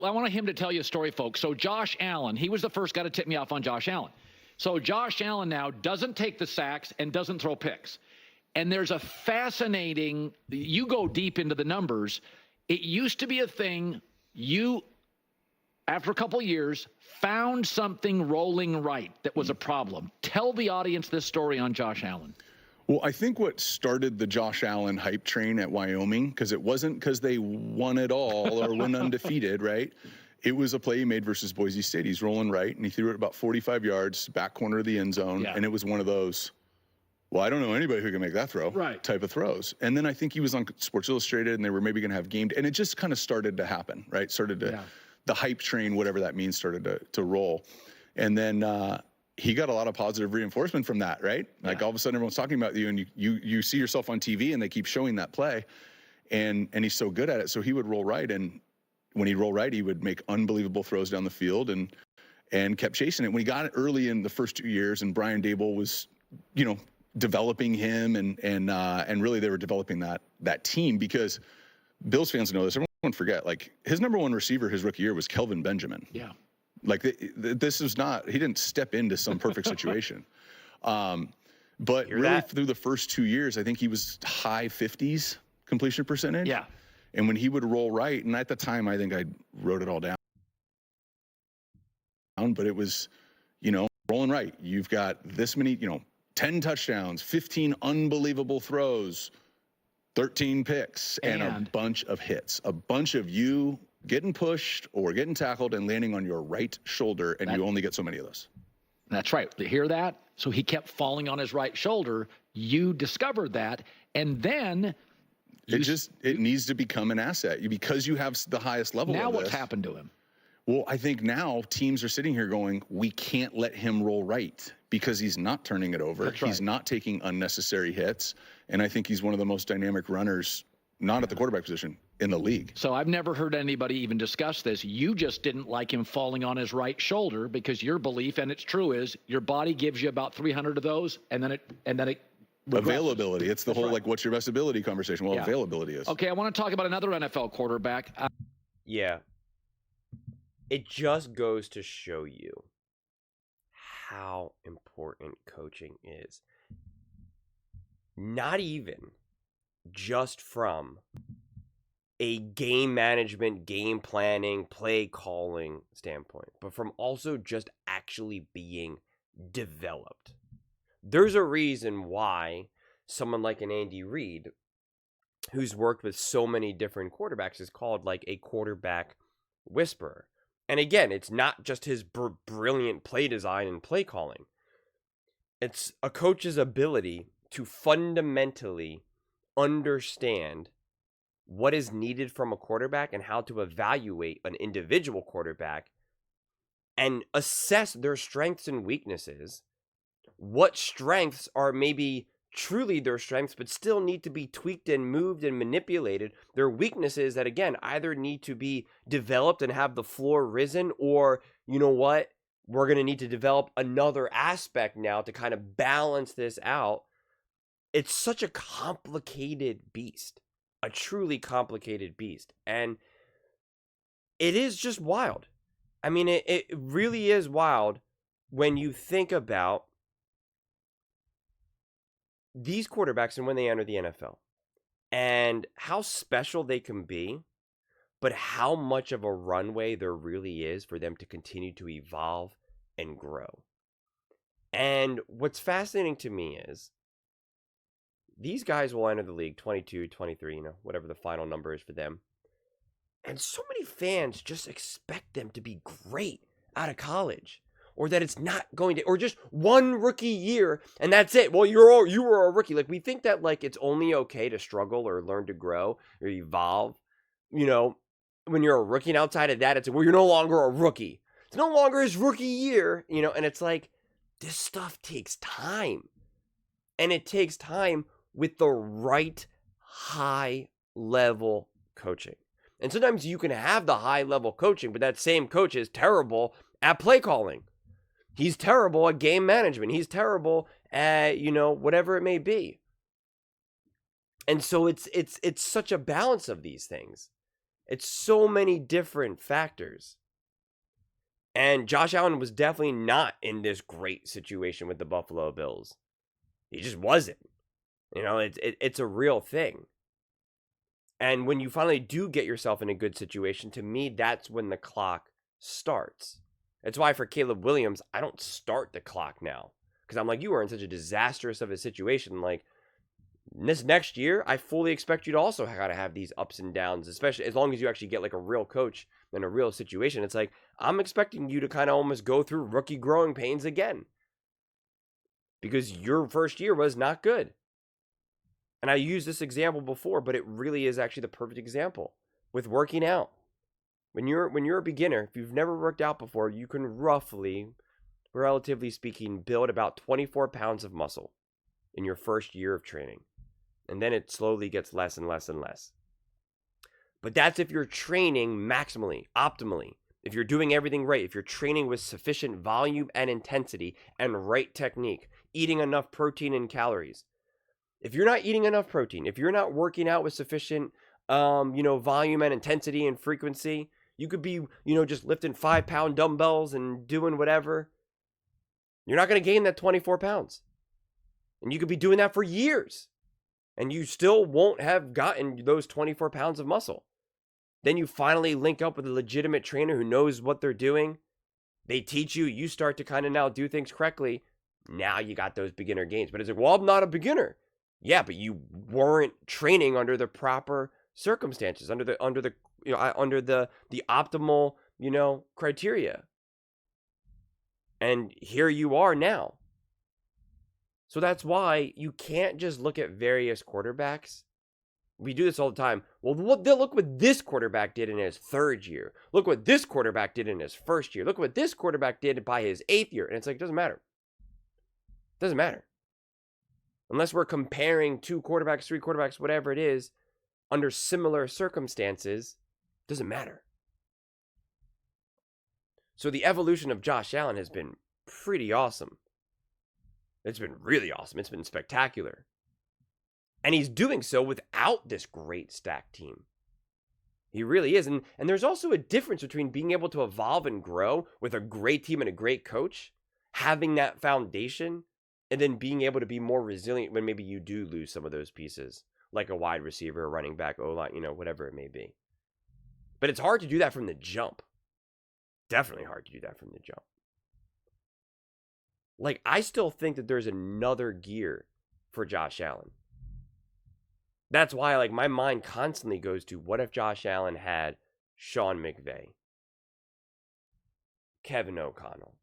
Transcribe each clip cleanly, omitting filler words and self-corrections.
I want him to tell you a story, folks. So Josh Allen, he was the first guy to tip me off on Josh Allen. So Josh Allen now doesn't take the sacks and doesn't throw picks. And there's a fascinating, you go deep into the numbers. It used to be a thing you, after a couple years, found something rolling right that was a problem. Tell the audience this story on Josh Allen. Well, I think what started the Josh Allen hype train at Wyoming, because it wasn't because they won it all or went undefeated, right? It was a play he made versus Boise State. He's rolling right, and he threw it about 45 yards, back corner of the end zone, and it was one of those, well, I don't know anybody who can make that throw type of throws. And then I think he was on Sports Illustrated, and they were maybe going to have gamed, and it just kind of started to happen, right? The hype train, whatever that means, started to roll. And then he got a lot of positive reinforcement from that, right? Like all of a sudden everyone's talking about you, and you see yourself on TV, and they keep showing that play, and he's so good at it. So he would roll right, and when he'd roll right, he would make unbelievable throws down the field and kept chasing it. When he got it early in the first 2 years, and Brian Dable was, developing him, and really they were developing that team, because Bills fans know this. Everyone forget, like, his number one receiver his rookie year was Kelvin Benjamin. Yeah. Like, this is not, he didn't step into some perfect situation. But really through the first 2 years, I think he was high 50s completion percentage. Yeah. And when he would roll right, and at the time, I think I wrote it all down, but it was, rolling right. You've got this many, 10 touchdowns, 15 unbelievable throws, 13 picks, and a bunch of hits. A bunch of you getting pushed or getting tackled and landing on your right shoulder, and you only get so many of those. That's right. You hear that? So he kept falling on his right shoulder. You discovered that, and then it needs to become an asset because you have the highest level. Now what's happened to him? Well, I think now teams are sitting here going, we can't let him roll right because he's not turning it over. He's not taking unnecessary hits, and I think he's one of the most dynamic runners, not at the quarterback position, in the league. So I've never heard anybody even discuss this. You just didn't like him falling on his right shoulder because your belief, and it's true, is your body gives you about 300 of those, and then it regresses. Availability. It's the whole like, what's your best ability conversation. Well, availability is. Okay, I want to talk about another NFL quarterback. It just goes to show you how important coaching is. Not even just from a game management, game planning, play calling standpoint, but from also just actually being developed. There's a reason why someone like an Andy Reid, who's worked with so many different quarterbacks, is called like a quarterback whisperer. And again, it's not just his brilliant play design and play calling. It's a coach's ability to fundamentally understand what is needed from a quarterback and how to evaluate an individual quarterback and assess their strengths and weaknesses. What strengths are maybe truly their strengths, but still need to be tweaked and moved and manipulated. Their weaknesses that, again, either need to be developed and have the floor risen, or, you know what, we're going to need to develop another aspect now to kind of balance this out. It's such a complicated beast, a truly complicated beast. And it is just wild. I mean, it really is wild when you think about these quarterbacks and when they enter the NFL and how special they can be, but how much of a runway there really is for them to continue to evolve and grow. And what's fascinating to me is these guys will enter the league 22, 23, whatever the final number is for them. And so many fans just expect them to be great out of college. Or that it's not going to, or just one rookie year, and that's it. Well, you were a rookie. Like, we think that, like, it's only okay to struggle or learn to grow or evolve. When you're a rookie, and outside of that, it's, well, you're no longer a rookie. It's no longer his rookie year, and it's like, this stuff takes time. And it takes time with the right high-level coaching. And sometimes you can have the high-level coaching, but that same coach is terrible at play calling. He's terrible at game management. He's terrible at, whatever it may be. And so it's such a balance of these things. It's so many different factors. And Josh Allen was definitely not in this great situation with the Buffalo Bills. He just wasn't. You know, it's a real thing. And when you finally do get yourself in a good situation, to me, that's when the clock starts. That's why for Caleb Williams, I don't start the clock now. Because I'm like, you are in such a disastrous of a situation. Like, this next year, I fully expect you to also gotta have these ups and downs, especially as long as you actually get like a real coach in a real situation. It's like, I'm expecting you to kind of almost go through rookie growing pains again. Because your first year was not good. And I used this example before, but it really is actually the perfect example with working out. When you're a beginner, if you've never worked out before, you can roughly, relatively speaking, build about 24 pounds of muscle in your first year of training. And then it slowly gets less and less and less. But that's if you're training maximally, optimally. If you're doing everything right, if you're training with sufficient volume and intensity and right technique, eating enough protein and calories. If you're not eating enough protein, if you're not working out with sufficient, volume and intensity and frequency, you could be, just lifting 5-pound dumbbells and doing whatever. You're not going to gain that 24 pounds. And you could be doing that for years. And you still won't have gotten those 24 pounds of muscle. Then you finally link up with a legitimate trainer who knows what they're doing. They teach you. You start to kind of now do things correctly. Now you got those beginner gains. But it's like, well, I'm not a beginner. Yeah, but you weren't training under the proper circumstances, under the optimal, criteria. And here you are now. So that's why you can't just look at various quarterbacks. We do this all the time. Well, look what this quarterback did in his third year. Look what this quarterback did in his first year. Look what this quarterback did by his 8th year. And it's like, it doesn't matter. It doesn't matter. Unless we're comparing 2 quarterbacks, 3 quarterbacks, whatever it is, under similar circumstances, it doesn't matter. So the evolution of Josh Allen has been pretty awesome. It's been really awesome. It's been spectacular. And he's doing so without this great stacked team. He really is. And there's also a difference between being able to evolve and grow with a great team and a great coach, having that foundation, and then being able to be more resilient when maybe you do lose some of those pieces, like a wide receiver, a running back, O-line, whatever it may be. But it's hard to do that from the jump. Definitely hard to do that from the jump. Like, I still think that there's another gear for Josh Allen. That's why, like, my mind constantly goes to, what if Josh Allen had Sean McVay, Kevin O'Connell,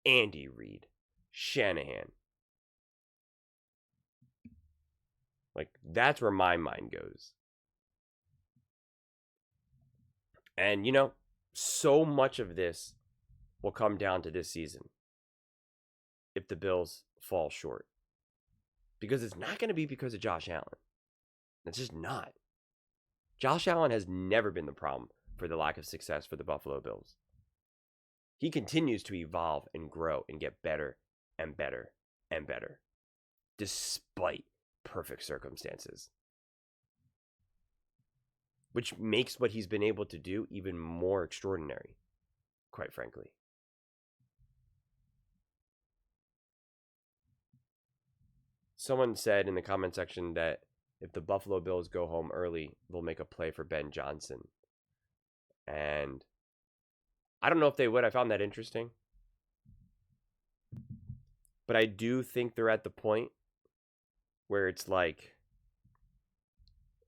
Andy Reid, Shanahan? Like, that's where my mind goes. And, so much of this will come down to this season if the Bills fall short. Because it's not going to be because of Josh Allen. It's just not. Josh Allen has never been the problem for the lack of success for the Buffalo Bills. He continues to evolve and grow and get better and better and better, despite perfect circumstances. Which makes what he's been able to do even more extraordinary, quite frankly. Someone said in the comment section that if the Buffalo Bills go home early, they'll make a play for Ben Johnson. And I don't know if they would. I found that interesting. But I do think they're at the point where it's like,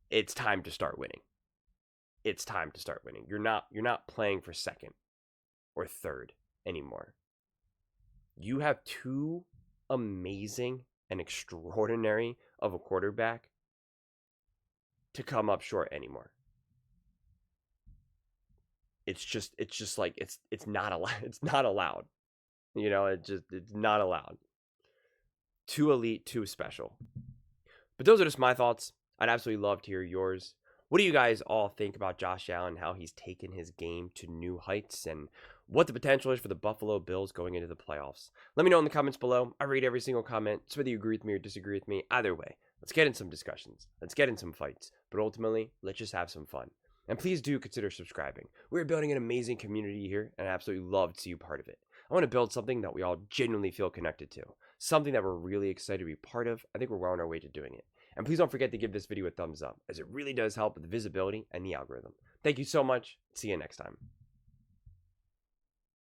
it's time to start winning. It's time to start winning. You're not playing for second or third anymore. You have 2 amazing and extraordinary of a quarterback to come up short anymore. It's just like it's not allowed. It's not allowed. It's not allowed. Too elite, too special. But those are just my thoughts. I'd absolutely love to hear yours. What do you guys all think about Josh Allen, how he's taken his game to new heights, and what the potential is for the Buffalo Bills going into the playoffs? Let me know in the comments below. I read every single comment, so whether you agree with me or disagree with me, either way, let's get in some discussions. Let's get in some fights. But ultimately, let's just have some fun. And please do consider subscribing. We're building an amazing community here, and I absolutely love to see you part of it. I want to build something that we all genuinely feel connected to, something that we're really excited to be part of. I think we're well on our way to doing it. And please don't forget to give this video a thumbs up, as it really does help with the visibility and the algorithm. Thank you so much. See you next time.